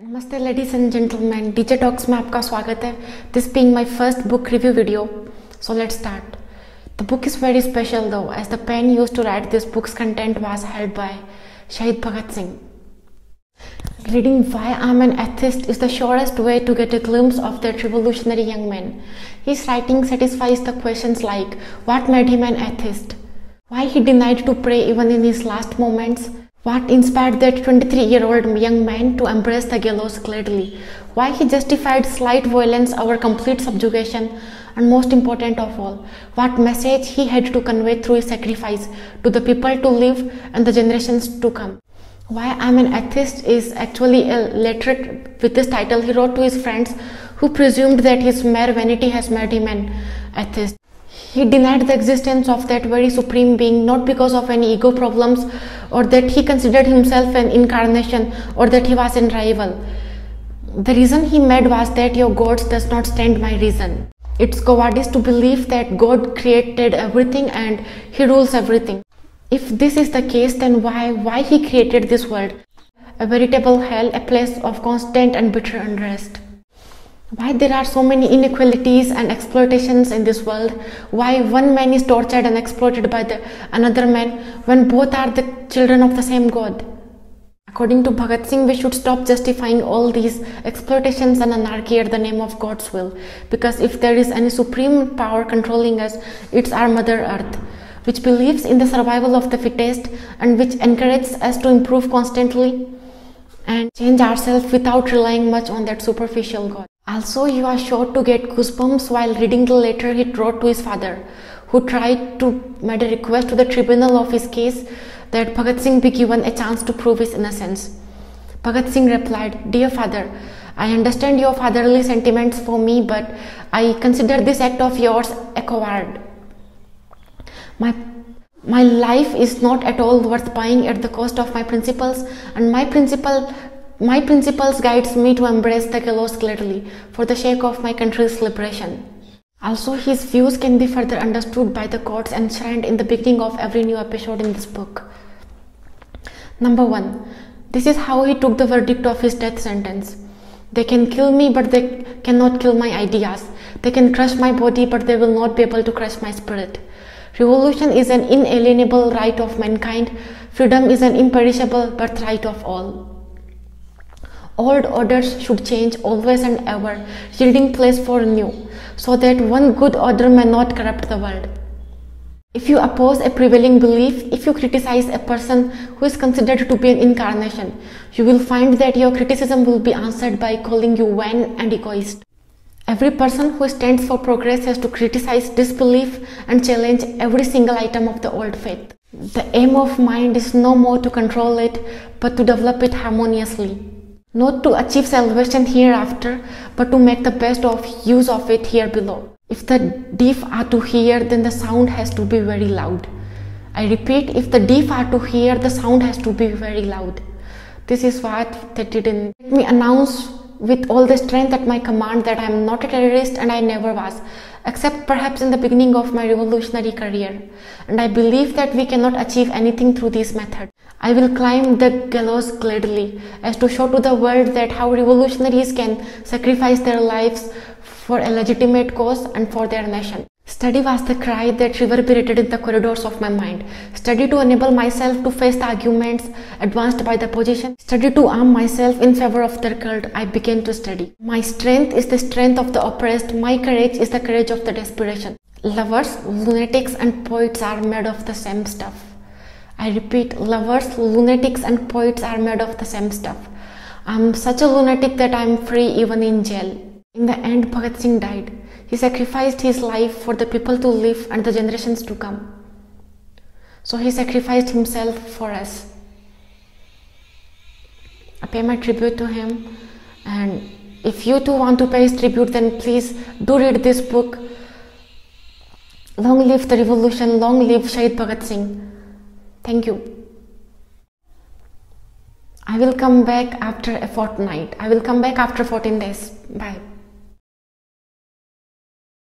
नमस्ते ladies and gentleman, DJ talks में आपका स्वागत है. This being my first book review video, so let's start. The book is very special though, as the pen used to write this book's content was held by Shahid Bhagat Singh. Reading Why I'm an Atheist is the surest way to get a glimpse of that revolutionary young man. His writing satisfies the questions like what made him an atheist, why he denied to pray even in his last moments, what inspired that 23-year-old young man to embrace the gallows gladly, why he justified slight violence over complete subjugation, and most important of all, what message he had to convey through his sacrifice to the people to live and the generations to come. Why I'm an Atheist is actually a letter with this title he wrote to his friends who presumed that his mere vanity has made him an atheist. He denied the existence of that very supreme being, not because of any ego problems or that he considered himself an incarnation or that he was a rival. The reason he made was that your God does not stand my reason. It's cowardice to believe that God created everything and he rules everything. If this is the case, then why he created this world? A veritable hell, a place of constant and bitter unrest. Why there are so many inequalities and exploitations in this world? Why one man is tortured and exploited by another man when both are the children of the same God? According to Bhagat Singh, we should stop justifying all these exploitations and anarchy at the name of God's will. Because if there is any supreme power controlling us, it's our Mother Earth, which believes in the survival of the fittest and which encourages us to improve constantly and change ourselves without relying much on that superficial God. Also, you are sure to get goosebumps while reading the letter he wrote to his father, who tried to make a request to the tribunal of his case that Bhagat Singh be given a chance to prove his innocence. Bhagat Singh replied, "Dear father, I understand your fatherly sentiments for me, but I consider this act of yours a coward. My life is not at all worth buying at the cost of my principles, and my principles guides me to embrace the gallows gladly for the sake of my country's liberation." Also, his views can be further understood by the quotes enshrined in the beginning of every new episode in this book. Number 1. This is how he took the verdict of his death sentence. They can kill me, but they cannot kill my ideas. They can crush my body, but they will not be able to crush my spirit. Revolution is an inalienable right of mankind. Freedom is an imperishable birthright of all. Old orders should change always and ever, yielding place for new, so that one good order may not corrupt the world. If you oppose a prevailing belief, if you criticize a person who is considered to be an incarnation, you will find that your criticism will be answered by calling you vain and egoist. Every person who stands for progress has to criticize disbelief and challenge every single item of the old faith. The aim of mind is no more to control it, but to develop it harmoniously. Not to achieve salvation hereafter, but to make the best of use of it here below. If the deaf are to hear, then the sound has to be very loud. I repeat, if the deaf are to hear, the sound has to be very loud. This is what they didn't. Let me announce with all the strength at my command that I am not a terrorist and I never was, except perhaps in the beginning of my revolutionary career. And I believe that we cannot achieve anything through these methods. I will climb the gallows gladly, as to show to the world that how revolutionaries can sacrifice their lives for a legitimate cause and for their nation. Study was the cry that reverberated in the corridors of my mind. Study to enable myself to face the arguments advanced by the opposition. Study to arm myself in favor of their cult. I began to study. My strength is the strength of the oppressed. My courage is the courage of the desperation. Lovers, lunatics and poets are made of the same stuff. I repeat, lovers, lunatics and poets are made of the same stuff. I'm such a lunatic that I'm free even in jail. In the end, Bhagat Singh died. He sacrificed his life for the people to live and the generations to come. So he sacrificed himself for us. I pay my tribute to him, and if you too want to pay his tribute, then please do read this book. Long live the revolution, long live Shahid Bhagat Singh. Thank you. I will come back after a fortnight. I will come back after 14 days. Bye.